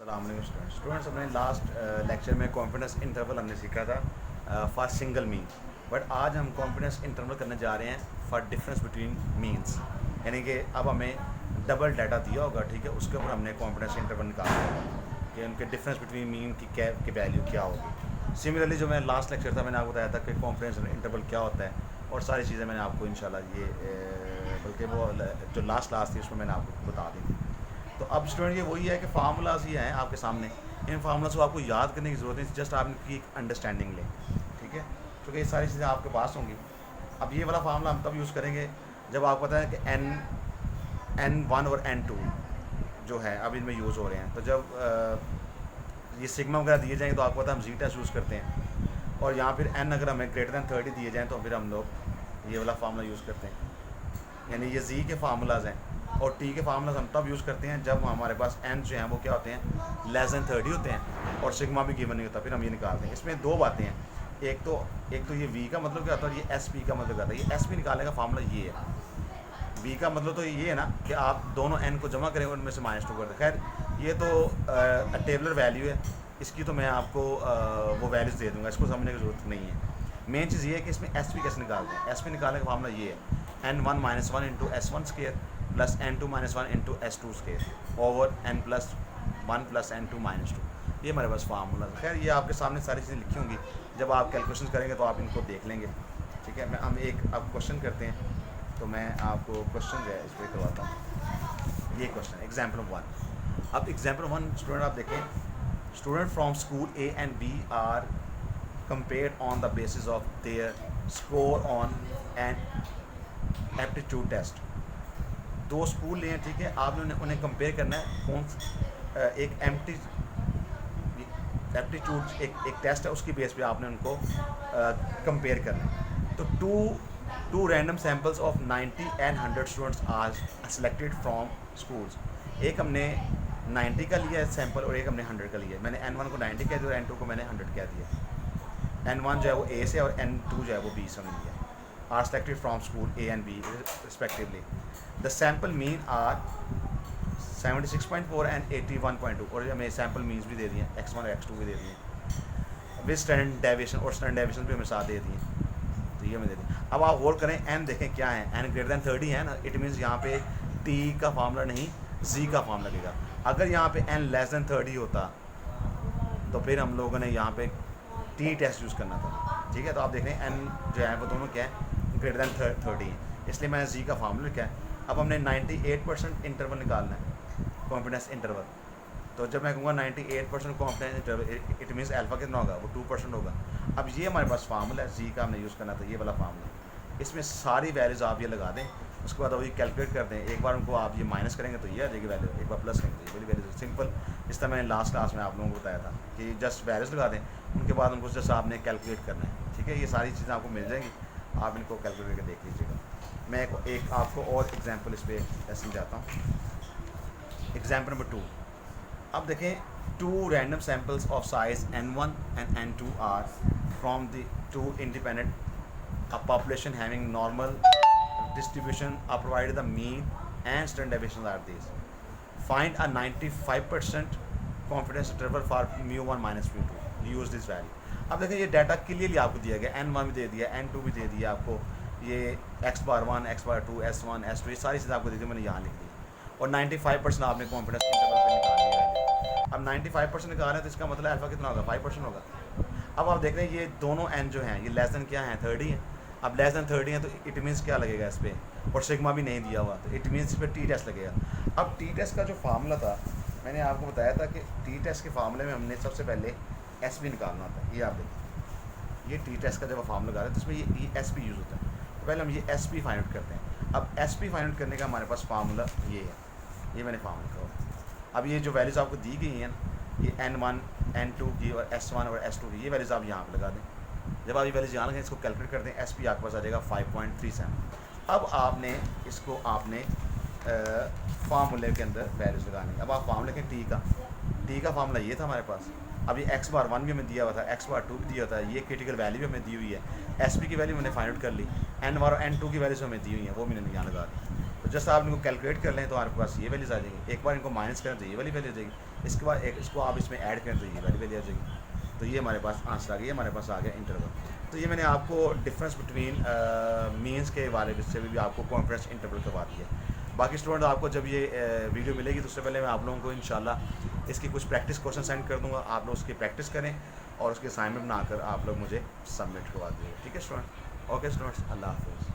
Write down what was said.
Students हमने last lecture में confidence interval हमने सीखा था फॉर सिंगल मीन। बट आज हम कॉन्फिडेंस इंटरवल करने जा रहे हैं फॉर डिफरेंस बिटवीन मीन्स। यानी कि अब हमें डबल डाटा दिया होगा, ठीक है, उसके ऊपर हमने कॉन्फिडेंस इंटरवल निकालना होगा कि उनके डिफरेंस बिटवीन मीन की वैल्यू क्या होगी। सिमिलरली जो मैं लास्ट लेक्चर था मैंने आपको बताया था कि कॉन्फिडेंस इंटरवल क्या होता है और सारी चीज़ें मैंने आपको इंशाल्लाह ये बल्कि वो जो लास्ट क्लास थी उसमें मैंने आपको बता दी थी। तो अब स्टूडेंट ये वही है कि फार्मूलाज ये हैं आपके सामने, इन फार्मूलाज को आपको याद करने की ज़रूरत नहीं, जस्ट आप इनकी एक अंडरस्टैंडिंग लें, ठीक है, क्योंकि ये सारी चीज़ें आपके पास होंगी। अब ये वाला फार्मूला हम तब यूज़ करेंगे जब आपको पता है कि N1 और N2 जो है अब इनमें यूज़ हो रहे हैं। तो जब ये सिग्मा वगैरह दिए जाएंगे तो आपको पता है हम जी टेस्ट यूज़ करते हैं, और यहाँ फिर N अगर हमें ग्रेटर दैन 30 दिए जाएँ तो फिर हम लोग ये वाला फार्मूला यूज़ करते हैं। यानी ये जी के फार्मूलाज हैं और टी के फार्मूलाज हम तब यूज़ करते हैं जब हमारे पास एन जो हैं वो क्या होते हैं, लेस दैन 30 होते हैं और सिग्मा भी गिवन नहीं होता, फिर हम ये निकालते हैं। इसमें दो बातें हैं, एक तो ये वी का मतलब क्या होता है और ये एस पी का मतलब क्या होता है। ये एस पी निकालने का फार्मूला ये है, वी का मतलब तो ये है ना कि आप दोनों एन को जमा करें और उनमें से -2 कर दें। खैर ये तो टेबलर वैल्यू है, इसकी तो मैं आपको वो वैल्यूज़ दे दूँगा, इसको समझने की ज़रूरत नहीं है। मेन चीज़ ये है कि इसमें एस पी कैसे निकालते हैं। एस पी निकालने का फार्मूला ये है, N1 - 1 into S1 square plus N2 - 1 into S2 square over N+1 plus N2 - 2। ये हमारे पास फार्मूला है। खैर ये आपके सामने सारी चीज़ें लिखी होंगी, जब आप कैलकुलेशन करेंगे तो आप इनको देख लेंगे, ठीक है। हम एक अब क्वेश्चन करते हैं, तो मैं आपको क्वेश्चन जो है इस पर करवाता हूँ। ये क्वेश्चन एग्जाम्पल 1। अब एग्जाम्पल 1 स्टूडेंट आप देखें, student from school A and B are compared on the basis of their score on an aptitude test। दो स्कूल लिए हैं, ठीक है, आपने उन्हें कंपेयर करना है कौन एक एप्टीट्यूड एक टेस्ट है उसकी बेस पे आपने उनको कंपेयर करना है। तो two random samples of 90 and 100 students are selected from schools. एक हमने 90 का लिया है सैम्पल और एक हमने 100 का लिया है। मैंने N1 को 90 कह दिया और N2 को मैंने 100 कह दिया। N1 जो है वो A से और N2 जो है वो B से हमने लिया। Are selected from school A and B respectively. The sample mean are 76.4 and 81.2, और हमें सैम्पल मीन्स भी दे दिए, X1 और X2 भी दे दिए विद स्टैंडर्ड डेविएशन, और स्टैंडर्ड डेविएशन भी हमें साथ दे दिए, तो ये हमें दे दिए। अब आप गौर करें, N देखें क्या है, N ग्रेटर दैन 30 है ना, इट मीन्स यहाँ पे T का फार्मूला नहीं Z का फार्मूला लगेगा। अगर यहाँ पे N लेस दैन 30 होता तो फिर हम लोगों ने यहाँ पे T टेस्ट यूज़ करना था, ठीक है। तो आप देख रहे हैं N जो है वो दोनों क्या है, ग्रेटर दैन 30, इसलिए मैंने Z का फार्मूला लिखा है। अब हमने 98% इंटरवल निकालना है, कॉन्फिडेंस इंटरवल। तो जब मैं कहूँगा 98% confidence interval, it means alpha कितना होगा, वो 2% होगा। अब ये हमारे पास फार्मूला है, जी का हमने यूज़ करना था, ये वाला फार्मूला। इसमें सारी वैल्यूज़ आप ये लगा दें, उसके बाद वही कैलकुलेट कर दें। एक बार उनको आप ये माइनस करेंगे तो ये आ जाएगी वैल्यू, एक बार प्लस करेंगे तो ये वाली वैल्यू। सिंपल, इस तरह मैंने लास्ट क्लास में आप लोगों को बताया था कि जस्ट वैल्यूज़ लगा दें, उनके बाद उनको जस्ट आपने कैलकुलेट करना है, ठीक है। ये सारी चीज़ें आपको मिल जाएंगी, आप इनको कैलकुलेट करके देख लीजिएगा। मैं एक आपको और एग्जाम्पल इस पर समझाता हूँ। Example number 2। अब देखें, two random samples of size N1 and N2 are from the two independent a population having normal distribution are provided the mean and standard deviations are these. Find a 95% confidence interval for mu1 minus mu2. Use this value. अब देखें ये data clearly आपको दिया गया, N1 भी दे दिया, N2 भी दे दिया आपको, ये x⁻1 x⁻2 S1 S2 ये सारी चीज़ें आपको दे दी, मैंने यहाँ लिख दी। और 95% आपने कॉन्फिडेंस इंटरवल पे निकाल लिया वैल्यू। अब 95% निकाल रहे हैं तो इसका मतलब अल्फा कितना होगा, 5% होगा। अब आप देख रहे हैं ये दोनों n जो हैं ये लेस दैन क्या है, 30 है। अब लेस दैन 30 है तो इट मीन्स क्या लगेगा इस पर, और सिग्मा भी नहीं दिया हुआ तो इट मीन्स इस पर टी टेस्ट लगेगा। अब टी टेस्ट का जो फार्मूला था मैंने आपको बताया था कि टी टेस्ट के फार्मूले में हमने सबसे पहले एस पी निकालना होता है। ये आप देखिए, ये टी टेस्ट का जब फार्मूला लगा रहे हैं तो इसमें ये एस पी यूज़ होता है। तो पहले हम ये एस पी फाइंड आउट करते हैं। अब एस पी फाइंड आउट करने का हमारे पास फार्मूला ये है, ये मैंने फार्मूला लिखा। अब ये जो वैल्यूज़ आपको दी गई हैं, ये N1 N2 की और S1 और S2 की, ये वैल्यूज़ आप यहाँ पर लगा दें। जब आप ये वैल्यूज़ यहाँ लगाएं, इसको कैलकुलेट कर दें, एस पी आपके पास आ जाएगा 5.37। अब आपने इसको आपने फार्मूले के अंदर वैल्यूज़ लगानी। अब आप फार्मूले के टी का फार्मूला ये था हमारे पास। अब ये x⁻1 भी हमें दिया हुआ था, x⁻2 भी दिया होता है, ये क्रिटिकल वैल्यू भी हमें दी हुई है, एस पी की वैल्यू मैंने फाइंड आउट कर ली, N1 और N2 की वैल्यूज़ हमें दी हुई हैं, वो मैंने यहाँ लगा दी। तो जस्ट आप इनको कैलकुलेट कर लें तो आपके पास ये वैल्यूज़ आ जाएगी। एक बार इनको माइनस करें तो ये वाली वैल्यू आ जाएगी, इसके बाद एक इसको आप इसमें ऐड करें तो ये वैल्यू आ जाएगी। तो ये हमारे पास आंसर आ गया, हमारे पास आ गया इंटरवल। तो ये मैंने आपको डिफरेंस बिटवीन मीन्स के बारे में से भी आपको कॉन्फिडेंस इंटरवल करवा दी है। बाकी स्टूडेंट आपको जब ये वीडियो मिलेगी तो उससे पहले मैं आप लोगों को इंशाल्लाह इसकी कुछ प्रैक्टिस क्वेश्चन सेंड कर दूंगा, आप लोग उसकी प्रैक्टिस करें और उसके असाइनमेंट बनाकर आप लोग मुझे सबमिट करवा दीजिए। ठीक है स्टूडेंट? ओके स्टूडेंट्स, अल्लाह हाफिज़।